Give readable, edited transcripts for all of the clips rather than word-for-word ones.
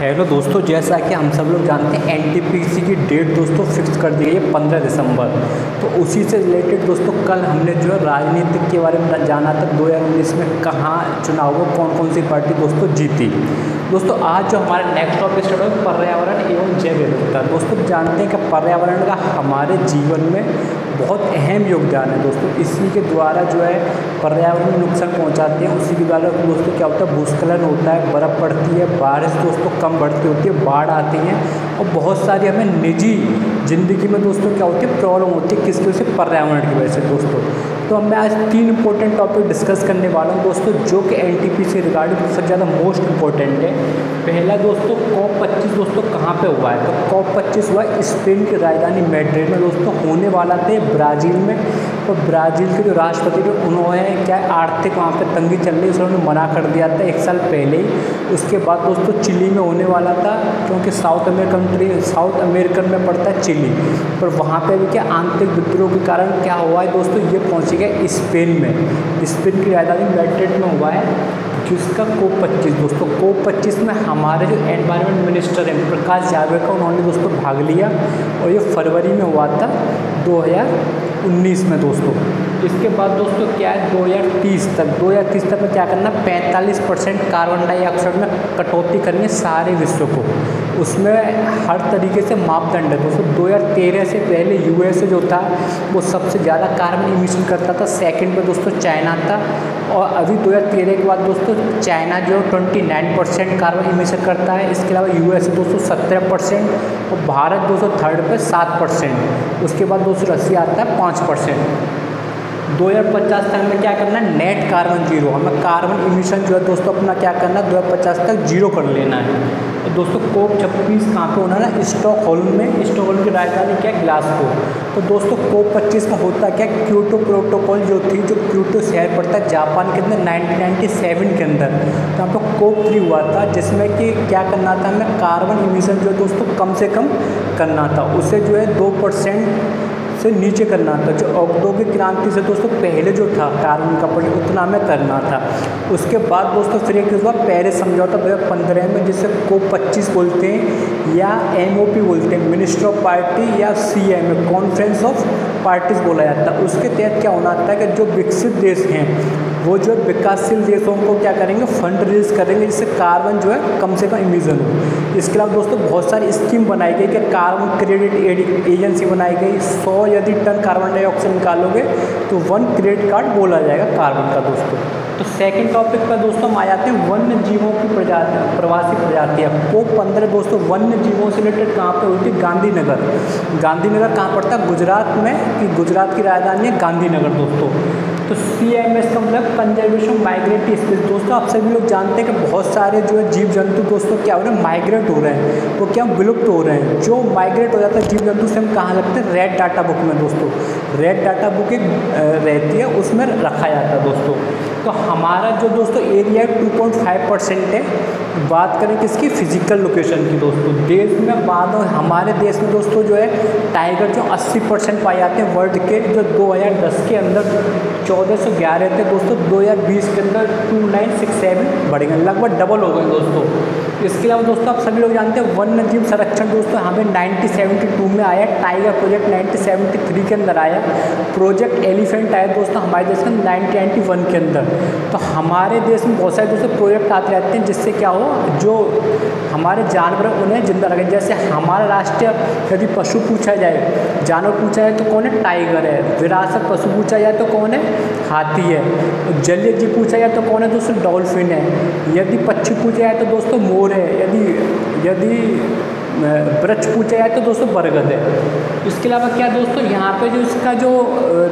Hello दोस्तों, जैसा कि हम सब लोग जानते हैं एनटीपीसी की डेट दोस्तों फिक्स कर दी गई है 15 दिसंबर। तो उसी से रिलेटेड दोस्तों कल हमने जो है राजनीतिक के बारे में जाना था 2019 में कहाँ चुनाव में कौन कौन सी पार्टी दोस्तों जीती। दोस्तों आज जो हमारा नेक्स्ट टॉपिक स्टार्ट है पर्यावरण एवं जैव विविधता। दोस्तों जानते हैं कि पर्यावरण का हमारे जीवन में बहुत अहम योगदान है दोस्तों। इसी के द्वारा जो है पर्यावरण में नुकसान पहुंचाते हैं, उसी के द्वारा दोस्तों क्या होता है, भूस्खलन होता है, बर्फ़ पड़ती है, बारिश दोस्तों कम बढ़ती होती है, बाढ़ आती है और बहुत सारी हमें निजी ज़िंदगी में दोस्तों क्या होती है, प्रॉब्लम होती है। किसकी वजह से? पर्यावरण की वजह से दोस्तों। तो मैं आज 3 इंपॉर्टेंट टॉपिक डिस्कस करने वाला हूँ दोस्तों, जो कि एनटीपीसी से रिगार्डिंग सबसे ज़्यादा मोस्ट इंपॉर्टेंट है। पहला दोस्तों COP25 दोस्तों कहाँ पे हुआ है? तो COP25 हुआ स्पेन की राजधानी मैड्रिड में दोस्तों, होने वाला थे ब्राज़ील में। तो ब्राज़ील के जो राष्ट्रपति थे उन्होंने क्या आर्थिक वहाँ पे तंगी चल रही है, उन्होंने मना कर दिया था 1 साल पहले ही। उसके बाद दोस्तों चिली में होने वाला था, क्योंकि साउथ अमेरिकन में पड़ता है चिली, पर वहाँ पे भी क्या आंतरिक विद्रोह के कारण क्या हुआ है दोस्तों, ये पहुँच गया स्पेन में। स्पेन की राजधानी मैड्रिड में हुआ है जिसका COP25 दोस्तों। COP25 में हमारे जो एनवायरनमेंट मिनिस्टर हैं प्रकाश जावड़ेकर, उन्होंने दोस्तों भाग लिया और ये फरवरी में हुआ था 2019 में दोस्तों। इसके बाद दोस्तों क्या है 2030 तक में क्या करना, 45% कार्बन डाइऑक्साइड में कटौती करनी है सारे विश्व को। उसमें हर तरीके से मापदंड है दोस्तों। 2013 से पहले यूएस जो था वो सबसे ज़्यादा कार्बन इमिशन करता था, सेकंड पे दोस्तों चाइना था, और अभी 2013 के बाद दोस्तों चाइना जो 29% कार्बन इमिशन करता है। इसके अलावा यूएस दोस्तों 17% और भारत दोस्तों थर्ड पे 7%। उसके बाद दोस्तों रसिया आता है 5%। 2050 तक में क्या करना है, नेट कार्बन जीरो, हमें कार्बन इमिशन जो है दोस्तों अपना क्या करना है 2050 तक जीरो कर लेना है। तो दोस्तों COP26 कहाँ पे होना है ना, स्टॉकहोल्म में। स्टॉकहोल्म की राजधानी क्या है, ग्लासगो। तो दोस्तों COP25 में होता क्या, क्योटो प्रोटोकॉल जो थी, जो क्योटो शहर पड़ता है जापान के अंदर 1997 के अंदर, तो यहाँ पर COP3 हुआ था, जिसमें कि क्या करना था, हमें कार्बन इमिशन जो दोस्तों कम से कम करना था, उसे जो है 2% से नीचे करना था। जो औद्योगिक क्रांति से दोस्तों पहले जो था कार्बन का पॉइंट उतना हमें करना था। उसके बाद दोस्तों फिर एक हुआ पेरिस समझौता 2015 में, जिसे COP25 बोलते हैं या MOP बोलते हैं, मिनिस्टर ऑफ पार्टी या CMA, कॉन्फ्रेंस ऑफ पार्टीज बोला जाता है। उसके तहत क्या होना था कि जो विकसित देश हैं वो जो विकासशील देशों को क्या करेंगे, फंड रिलीज करेंगे, जिससे कार्बन जो है कम से कम इमिशन हो। इसके अलावा दोस्तों बहुत सारी स्कीम बनाई गई कि कार्बन क्रेडिट एजेंसी बनाई गई। 100 यदि टन कार्बन डाइऑक्साइड निकालोगे तो 1 क्रेडिट कार्ड बोला जाएगा कार्बन का दोस्तों। तो सेकंड टॉपिक पर दोस्तों हम आ जाते हैं वन्य जीवों की प्रवासी प्रजातियाँ। COP15 दोस्तों वन्य जीवों से रिलेटेड कहाँ पे हुई थी, गांधीनगर। गांधीनगर कहाँ पड़ता है, गुजरात में, कि गुजरात की राजधानी है गांधीनगर दोस्तों। तो CMS का मतलब कंजर्वेशन माइग्रेटरी स्पीसीज दोस्तों। आप सभी लोग जानते हैं कि बहुत सारे जो है जीव जंतु दोस्तों क्या हो रहे हैं, माइग्रेट हो रहे हैं, वो क्या विलुप्त हो रहे हैं। जो माइग्रेट हो जाता है जीव जंतु से हम कहाँ लगते हैं, रेड डाटा बुक में दोस्तों। रेड डाटा बुक एक रहती है, उसमें रखा जाता है दोस्तों। तो हमारा जो दोस्तों एरिया 2.5% है। बात करें किसकी, फिजिकल लोकेशन की दोस्तों। देश में बाद हमारे देश में दोस्तों जो है टाइगर जो 80% पाए जाते हैं वर्ल्ड के, जो 2010 के अंदर 1411 थे दोस्तों, 2020 के अंदर 2967 बढ़ गए, लगभग डबल हो गए दोस्तों। इसके अलावा दोस्तों आप सभी लोग जानते हैं वन्य जीव संरक्षण दोस्तों हमें 1972 में आया, टाइगर प्रोजेक्ट 1973 के अंदर आया, प्रोजेक्ट एलिफेंट आया दोस्तों हमारे देश में 1991 के अंदर। तो हमारे देश में बहुत सारे दोस्तों प्रोजेक्ट आते रहते हैं, जिससे क्या हो, जो हमारे जानवर उन्हें जिंदा रखें। जैसे हमारा राष्ट्रीय यदि पशु पूछा जाए, जानवर पूछा जाए तो कौन है, टाइगर है। विरासत पशु पूछा जाए तो कौन है, हाथी है। जलीय जीव पूछा जाए तो कौन है दोस्तों, डॉल्फिन है। यदि पक्षी पूछा जाए तो दोस्तों मोर है। यदि वृक्ष पूछा जाए तो दोस्तों बरगद है। इसके अलावा क्या दोस्तों यहाँ पे जो इसका जो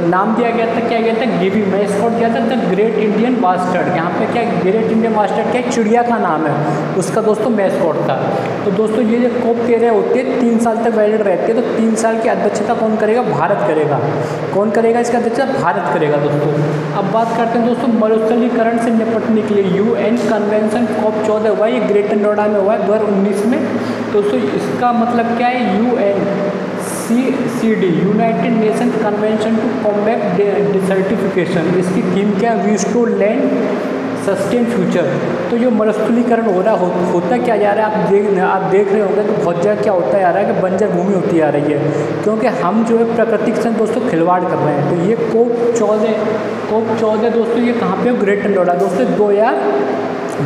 नाम दिया गया था, क्या गया था, गिवी मैस्कॉट दिया था द ग्रेट इंडियन बास्टर्ड। यहाँ पे क्या ग्रेट इंडियन बास्टर्ड क्या चिड़िया का नाम है, उसका दोस्तों मैस्कॉट था। तो दोस्तों ये जो COP13 होती है 3 साल तक वैलिड रहती है। तो 3 साल की अध्यक्षता कौन करेगा, भारत करेगा। कौन करेगा इसका अध्यक्षता, भारत करेगा दोस्तों। अब बात करते हैं दोस्तों मरुस्थलीकरण से निपटने के लिए UN कन्वेंशन COP14 हुआ, ये ग्रेटर नोएडा में हुआ है 2019 में दोस्तों। इसका मतलब क्या है, UNCCD United Nation Convention to combat desertification. इसकी थीम क्या है, we to land sustain future. तो जो मरुस्थलीकरण हो रहा होता क्या जा रहा है, आप देख रहे होंगे तो बहुत जगह क्या होता जा रहा है कि बंजर भूमि होती जा रही है, क्योंकि हम जो है प्रकृति के साथ दोस्तों खिलवाड़ कर रहे हैं। तो ये COP14 दोस्तों ये कहाँ पे ग्रेटर नोएडा दोस्तों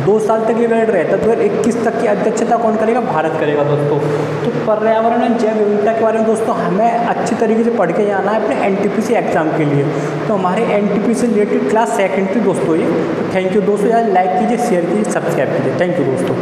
2 साल तक ये वैलिड रहता है। 2021 तक की अध्यक्षता कौन करेगा? भारत करेगा दोस्तों। तो पर्यावरण और जैव विविधता के बारे में दोस्तों हमें अच्छी तरीके से पढ़ के जाना है अपने NTPC एग्जाम के लिए। तो हमारे NTPC से रिलेटेड क्लास 2nd थी दोस्तों ये। तो थैंक यू दोस्तों, यार लाइक कीजिए, शेयर कीजिए, सब्सक्राइब कीजिए। थैंक यू दोस्तों।